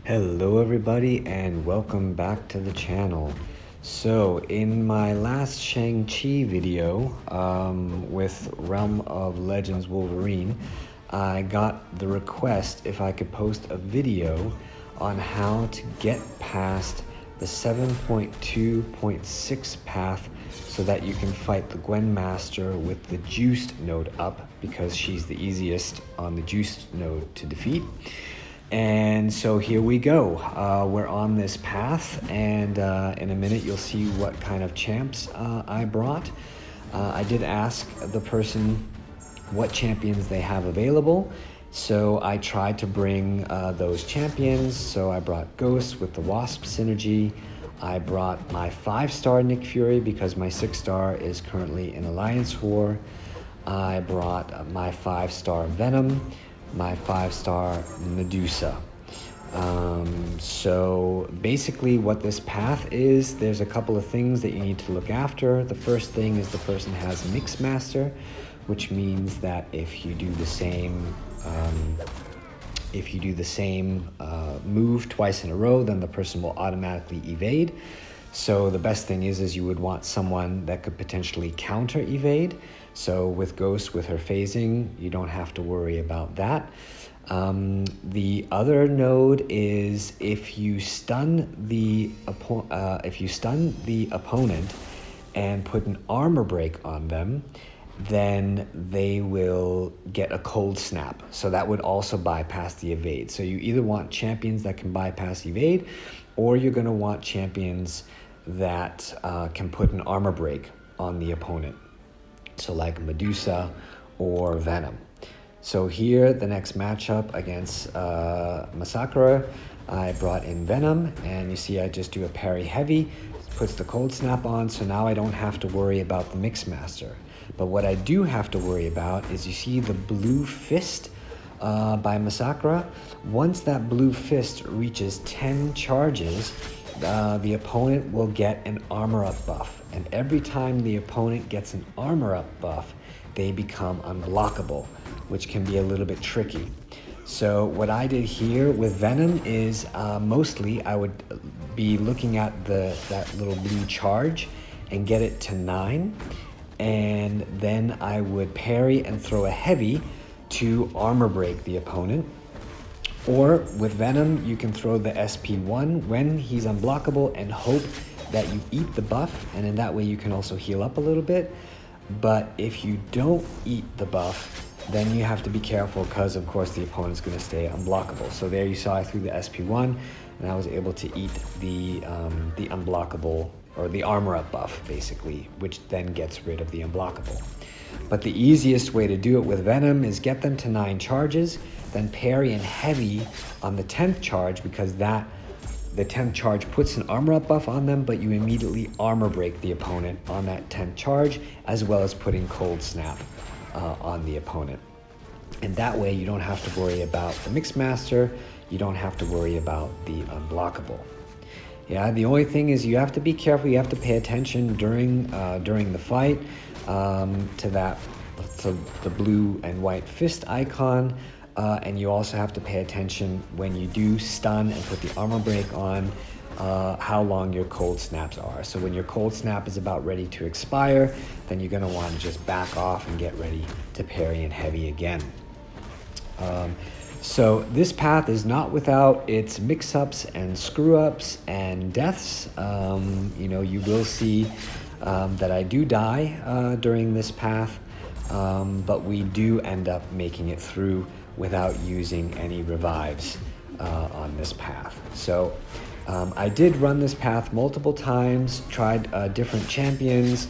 Hello everybody and welcome back to the channel. So in my last Shang-Chi video with Realm of Legends Wolverine, I got the request if I could post a video on how to get past the 7.2.6 path so that you can fight the Gwen Master with the Juiced node up, because she's the easiest on the Juiced node to defeat. And so here we go. We're on this path, and in a minute you'll see what kind of champs I brought. I did ask the person what champions they have available, so I tried to bring those champions. So I brought Ghost with the Wasp synergy. I brought my 5-star Nick Fury because my 6-star is currently in Alliance War. I brought my 5-star Venom, my 5-star Medusa. So basically what this path is, there's a couple of things that you need to look after. The first thing is the person has Mix Master, which means that if you do the same move twice in a row, then the person will automatically evade. So the best thing is you would want someone that could potentially counter evade. So with Ghost, with her phasing, you don't have to worry about that. The other node is if you stun the opponent and put an armor break on them, then they will get a cold snap. So that would also bypass the evade. So you either want champions that can bypass evade, or you're going to want champions that can put an armor break on the opponent. So like Medusa or Venom. So here, the next matchup against Masakura, I brought in Venom, and you see I just do a parry heavy, puts the cold snap on, so now I don't have to worry about the Mix Master. But what I do have to worry about is, you see the blue fist by Masakura. Once that blue fist reaches 10 charges, the opponent will get an armor up buff. And every time the opponent gets an armor up buff, they become unblockable, which can be a little bit tricky. So what I did here with Venom is mostly I would be looking at that little blue charge and get it to 9. And then I would parry and throw a heavy to armor break the opponent. Or with Venom, you can throw the SP1 when he's unblockable and hope that you eat the buff, and in that way you can also heal up a little bit. But if you don't eat the buff, then you have to be careful, because of course the opponent's going to stay unblockable. So there you saw I threw the SP1 and I was able to eat the unblockable, or the armor up buff basically, which then gets rid of the unblockable. But the easiest way to do it with Venom is get them to 9 charges, then parry and heavy on the 10th charge, because the 10th charge puts an armor up buff on them, but you immediately armor break the opponent on that 10th charge, as well as putting cold snap on the opponent. And that way you don't have to worry about the Mix Master, you don't have to worry about the unblockable. Yeah, the only thing is you have to be careful, you have to pay attention during the fight to the blue and white fist icon, and you also have to pay attention when you do stun and put the armor break on, how long your cold snaps are. So when your cold snap is about ready to expire, then you're going to want to just back off and get ready to parry and heavy again. So this path is not without its mix-ups and screw-ups and deaths. You will see that I do die during this path, but we do end up making it through without using any revives on this path. So I did run this path multiple times, tried different champions,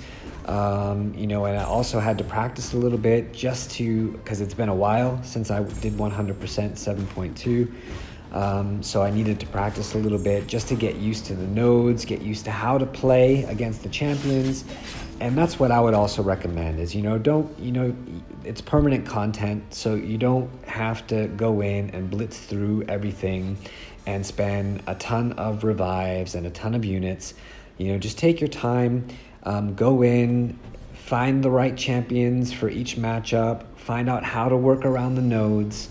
and I also had to practice a little bit because it's been a while since I did 100% 7.2. So I needed to practice a little bit just to get used to the nodes, get used to how to play against the champions. And that's what I would also recommend is, it's permanent content, so you don't have to go in and blitz through everything and spend a ton of revives and a ton of units. Just take your time, go in, find the right champions for each matchup, find out how to work around the nodes,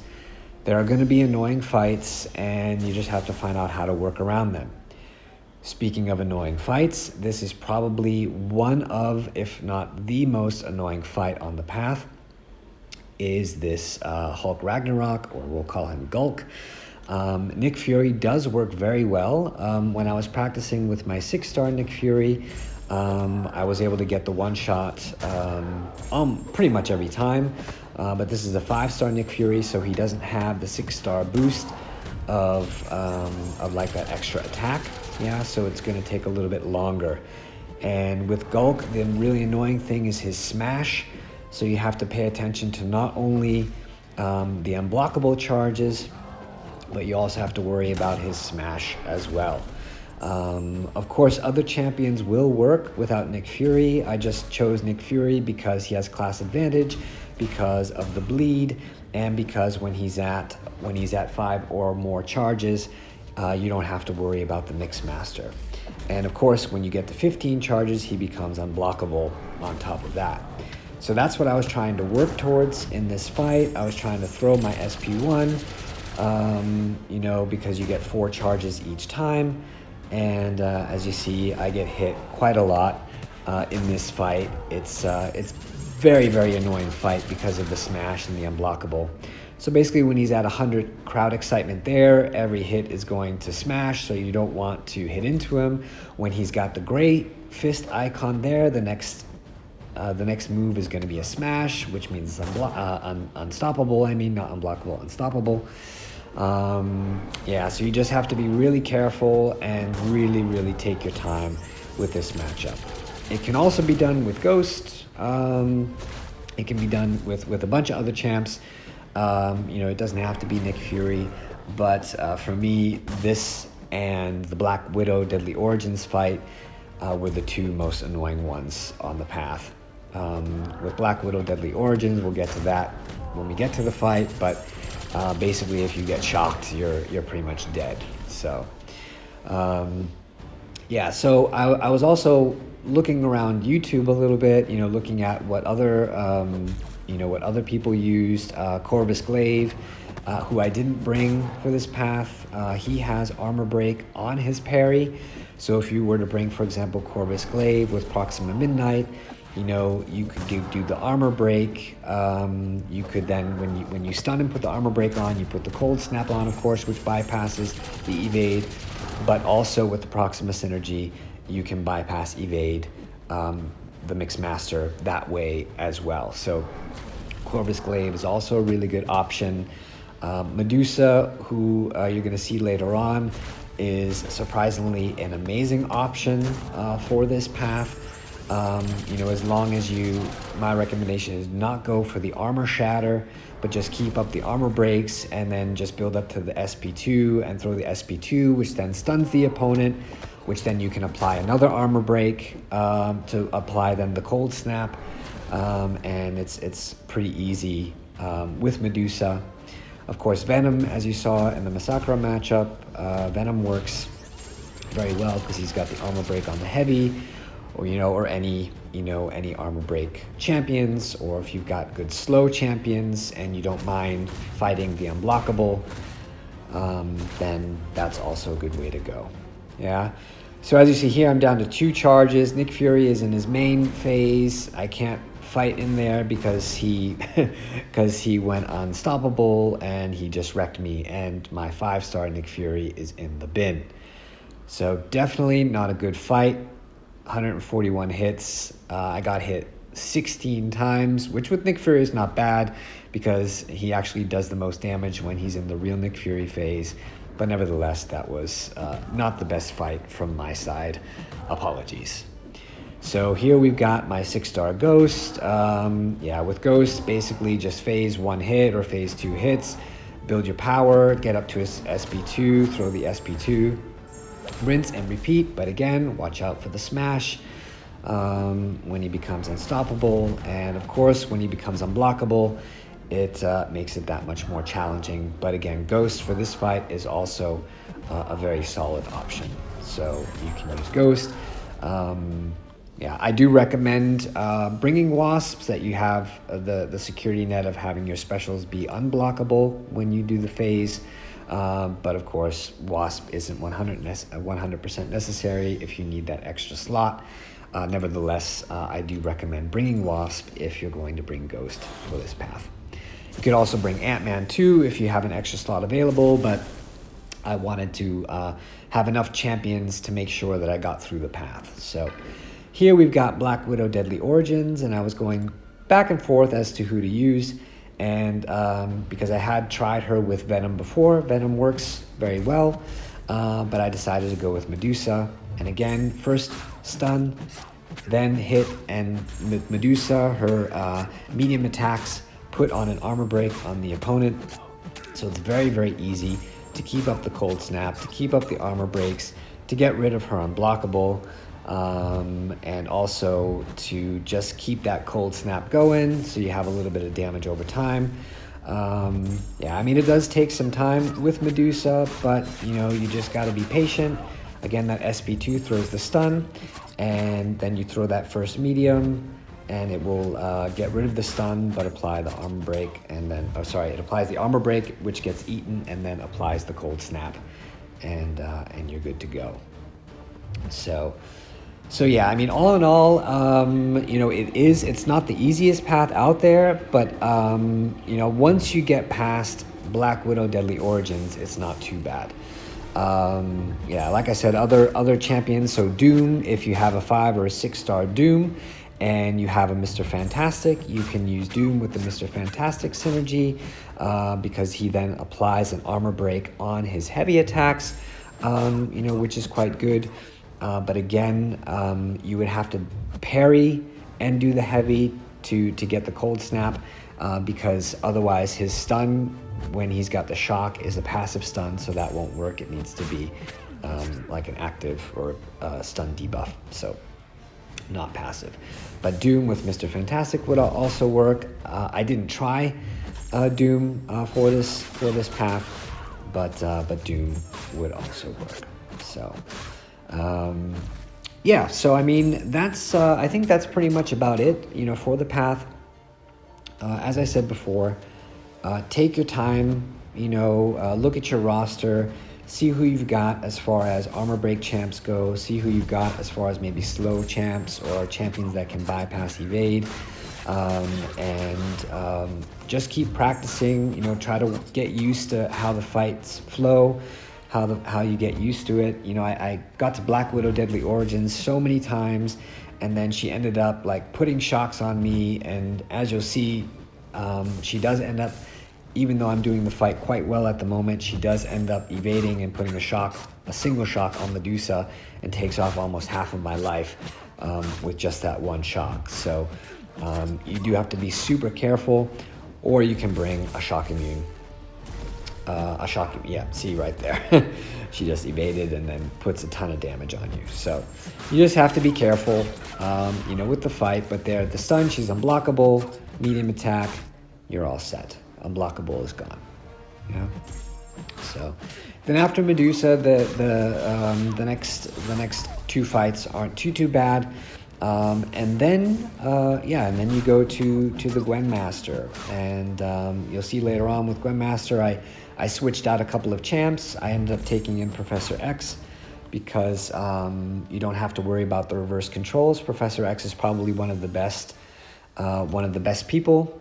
There are going to be annoying fights, and you just have to find out how to work around them. Speaking of annoying fights, this is probably one of, if not the most annoying fight on the path, is this Hulk Ragnarok, or we'll call him Gulk. Nick Fury does work very well. When I was practicing with my 6-star Nick Fury, I was able to get the one-shot pretty much every time. But this is a 5-star Nick Fury, so he doesn't have the 6-star boost of like that extra attack. Yeah, so it's going to take a little bit longer. And with Gulk, the really annoying thing is his smash. So you have to pay attention to not only the unblockable charges, but you also have to worry about his smash as well. Of course, other champions will work without Nick Fury. I just chose Nick Fury because he has class advantage, because of the bleed, and because when he's at 5 or more charges, you don't have to worry about the Mix Master. And of course, when you get to 15 charges, he becomes unblockable on top of that. So that's what I was trying to work towards in this fight. I was trying to throw my SP1, you know, because you get 4 charges each time. And as you see, I get hit quite a lot in this fight. It's very, very annoying fight because of the smash and the unblockable. So basically when he's at 100 crowd excitement there, every hit is going to smash, so you don't want to hit into him. When he's got the gray fist icon there, the next move is going to be a smash, which means unstoppable. I mean, not unblockable, unstoppable. Yeah, so you just have to be really careful and really, really take your time with this matchup. It can also be done with Ghost. It can be done with a bunch of other champs. You know, it doesn't have to be Nick Fury, but for me, this and the Black Widow Deadly Origins fight were the 2 most annoying ones on the path. With Black Widow Deadly Origins, we'll get to that when we get to the fight, but basically if you get shocked, you're pretty much dead. So yeah, so I was also looking around YouTube a little bit, you know, looking at what other people used. Corvus Glaive, who I didn't bring for this path, he has armor break on his parry. So if you were to bring, for example, Corvus Glaive with Proxima Midnight, you know, you could do the armor break. You could then, when you stun and put the armor break on, you put the cold snap on, of course, which bypasses the evade. But also with the Proxima synergy, you can bypass evade the Mix Master that way as well. So Corvus Glaive is also a really good option. Medusa, who you're going to see later on, is surprisingly an amazing option for this path. You know, as long as my recommendation is not go for the armor shatter, but just keep up the armor breaks and then just build up to the SP2 and throw the SP2, which then stuns the opponent, which then you can apply another armor break to apply then the cold snap. And it's pretty easy with Medusa. Of course, Venom, as you saw in the Massacre matchup, Venom works very well because he's got the armor break on the heavy, or any armor break champions, or if you've got good slow champions and you don't mind fighting the unblockable, then that's also a good way to go. Yeah. So as you see here, I'm down to 2 charges. Nick Fury is in his main phase. I can't fight in there because he went unstoppable and he just wrecked me, and my 5-star Nick Fury is in the bin. So definitely not a good fight. 141 hits. I got hit 16 times, which with Nick Fury is not bad because he actually does the most damage when he's in the real Nick Fury phase. But nevertheless, that was not the best fight from my side. Apologies. So here we've got my 6-star Ghost. Yeah, with Ghost, basically just phase 1 hit or phase 2 hits. Build your power, get up to his SP2, throw the SP2. Rinse and repeat, but again, watch out for the smash when he becomes unstoppable. And of course, when he becomes unblockable, it makes it that much more challenging. But again, Ghost for this fight is also a very solid option. So you can use Ghost. Yeah, I do recommend bringing wasps, that you have the security net of having your specials be unblockable when you do the phase. But of course, wasp isn't 100% necessary if you need that extra slot. Nevertheless, I do recommend bringing wasp if you're going to bring ghost for this path. You could also bring Ant-Man too if you have an extra slot available, but I wanted to have enough champions to make sure that I got through the path. So here we've got Black Widow Deadly Origins, and I was going back and forth as to who to use. And because I had tried her with Venom before, Venom works very well, but I decided to go with Medusa. And again, first stun, then hit, and Medusa, her medium attacks put on an armor break on the opponent. So it's very, very easy to keep up the cold snap, to keep up the armor breaks, to get rid of her unblockable, and also to just keep that cold snap going so you have a little bit of damage over time. Yeah, I mean, it does take some time with Medusa, but you know, you just got to be patient. Again, that SB2 throws the stun, and then you throw that first medium, and it will get rid of the stun but apply the armor break, and then it applies the armor break, which gets eaten, and then applies the cold snap, and you're good to go. So yeah, I mean, all in all, you know, it's not the easiest path out there, but you know, once you get past Black Widow Deadly Origins, it's not too bad. Yeah, like I said, other champions, so Doom, if you have a 5 or a 6-star Doom and you have a Mr. Fantastic, you can use Doom with the Mr. Fantastic synergy, because he then applies an armor break on his heavy attacks, you know, which is quite good. But again, you would have to parry and do the heavy to get the cold snap, because otherwise his stun, when he's got the shock, is a passive stun, so that won't work. It needs to be like an active or stun debuff, so not passive. But Doom with Mr. Fantastic would also work. I didn't try Doom for this path, but Doom would also work. So. Yeah, so I mean, that's I think that's pretty much about it, you know, for the path. As I said before, take your time, you know, look at your roster, see who you've got as far as armor break champs go, see who you've got as far as maybe slow champs or champions that can bypass evade, and just keep practicing, you know, try to get used to how the fights flow, how you get used to it. You know, I got to Black Widow Deadly Origins so many times, and then she ended up like putting shocks on me, and as you'll see, she does end up, even though I'm doing the fight quite well at the moment, she does end up evading and putting a single shock on Medusa, and takes off almost half of my life with just that one shock. So you do have to be super careful, or you can bring a shock immune. Yeah, see right there. She just evaded and then puts a ton of damage on you. So you just have to be careful, you know, with the fight. But there, the stun, she's unblockable. Medium attack, you're all set. Unblockable is gone. Yeah. So then after Medusa, the next two fights aren't too bad. And then you go to the Gwen Master, and you'll see later on with Gwen Master, I switched out a couple of champs. I ended up taking in Professor X because you don't have to worry about the reverse controls. Professor X is probably one of the best people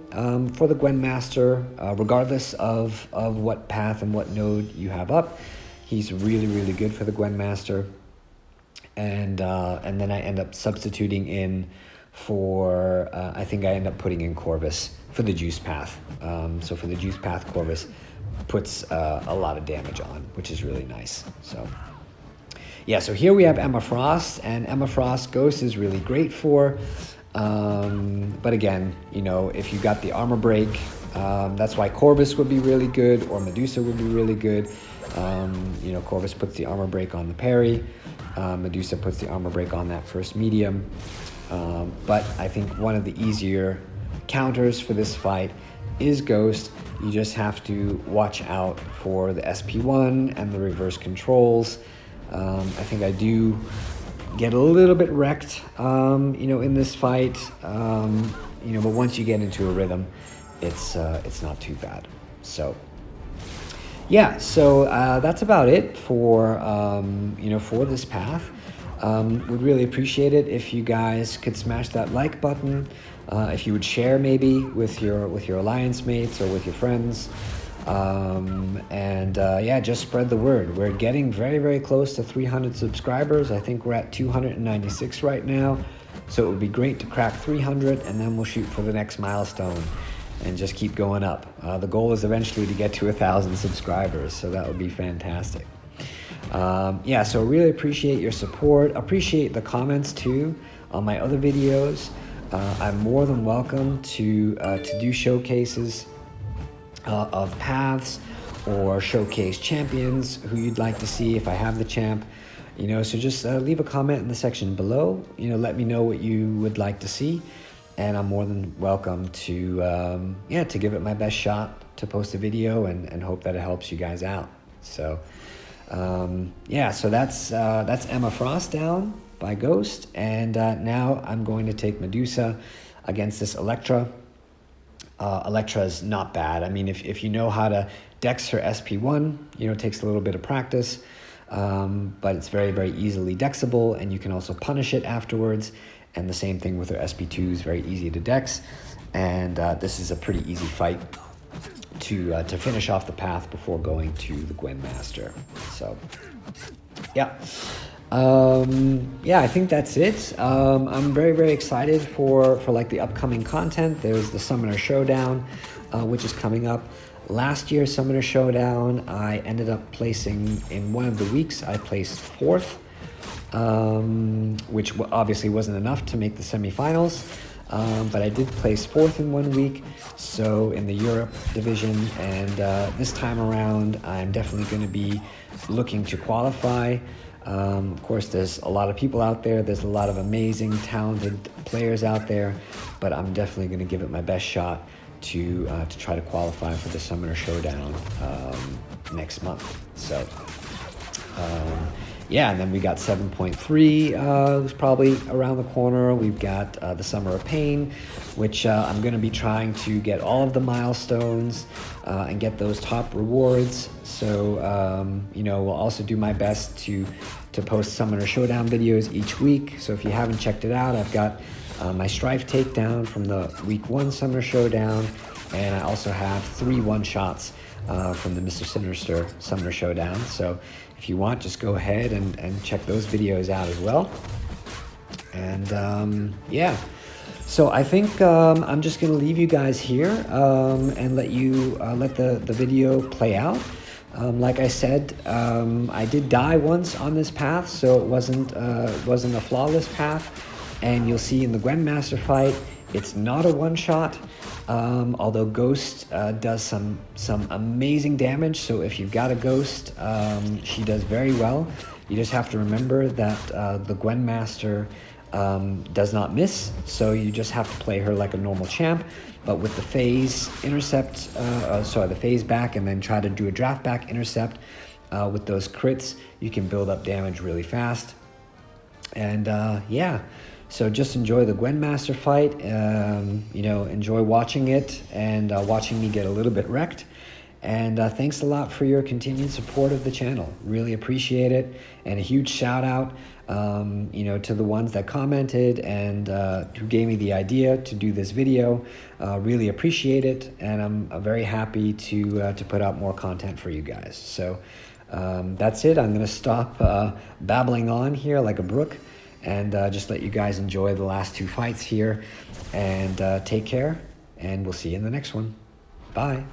for the Gwen Master, regardless of what path and what node you have up. He's really, really good for the Gwen Master. And then I end up substituting in for, I think I end up putting in Corvus for the Juice Path. So for the Juice Path, Corvus puts a lot of damage on, which is really nice. So yeah, so here we have Emma Frost, and Emma Frost Ghost is really great for. But again, you know, if you got the armor break, that's why Corvus would be really good, or Medusa would be really good. You know, Corvus puts the armor break on the parry. Medusa puts the armor break on that first medium. But I think one of the easier counters for this fight is Ghost. You just have to watch out for the SP1 and the reverse controls. I think I do get a little bit wrecked, in this fight, but once you get into a rhythm, it's not too bad. So yeah, so that's about it for for this path. Would really appreciate it if you guys could smash that like button. If you would share maybe with your alliance mates or with your friends. Just spread the word. We're getting very, very close to 300 subscribers. I think we're at 296 right now. So it would be great to crack 300, and then we'll shoot for the next milestone and just keep going up. The goal is eventually to get to 1,000 subscribers, so that would be fantastic. So really appreciate your support. Appreciate the comments too on my other videos. I'm more than welcome to do showcases of paths, or showcase champions who you'd like to see if I have the champ. So just leave a comment in the section below. Let me know what you would like to see, and I'm more than welcome to give it my best shot to post a video and hope that it helps you guys out. So so that's Emma Frost down by Ghost, and now I'm going to take Medusa against this Electra. Electra is not bad. I mean, if you know how to dex her SP1, it takes a little bit of practice, but it's very, very easily dexable, and you can also punish it afterwards. And the same thing with her SP2 is very easy to dex, and this is a pretty easy fight to finish off the path before going to the Gwen Master. So yeah. I think that's it. I'm very, very excited for like the upcoming content. There's the Summoner Showdown, which is coming up. Last year's Summoner Showdown, I ended up placing in one of the weeks. I placed 4th, which obviously wasn't enough to make the semifinals. But I did place 4th in one week, so in the Europe division, and this time around, I'm definitely going to be looking to qualify. Of course, there's a lot of people out there. There's a lot of amazing, talented players out there, but I'm definitely going to give it my best shot to try to qualify for the Summoner Showdown next month. So, and then we got 7.3, who's probably around the corner. We've got the Summer of Pain, which I'm going to be trying to get all of the milestones and get those top rewards. So, we'll also do my best to post Summoner Showdown videos each week. So if you haven't checked it out, I've got my Strife takedown from the week 1 Summoner Showdown, and I also have 3 one-shots from the Mr. Sinister Summoner Showdown. So if you want, just go ahead and check those videos out as well. And so I think I'm just going to leave you guys here and let you let the video play out. Like I said, I did die once on this path, so it wasn't a flawless path. And you'll see in the Gwen Master fight, it's not a one-shot, although Ghost does some amazing damage. So if you've got a Ghost, she does very well. You just have to remember that the Gwen Master does not miss, so you just have to play her like a normal champ. But with the phase intercept, the phase back, and then try to do a draft back intercept with those crits, you can build up damage really fast. And so just enjoy the Gwen Master fight. Enjoy watching it and watching me get a little bit wrecked. And thanks a lot for your continued support of the channel. Really appreciate it. And a huge shout out, to the ones that commented and who gave me the idea to do this video. Really appreciate it. And I'm very happy to put out more content for you guys. So that's it. I'm going to stop babbling on here like a brook and just let you guys enjoy the last 2 fights here. And take care. And we'll see you in the next one. Bye.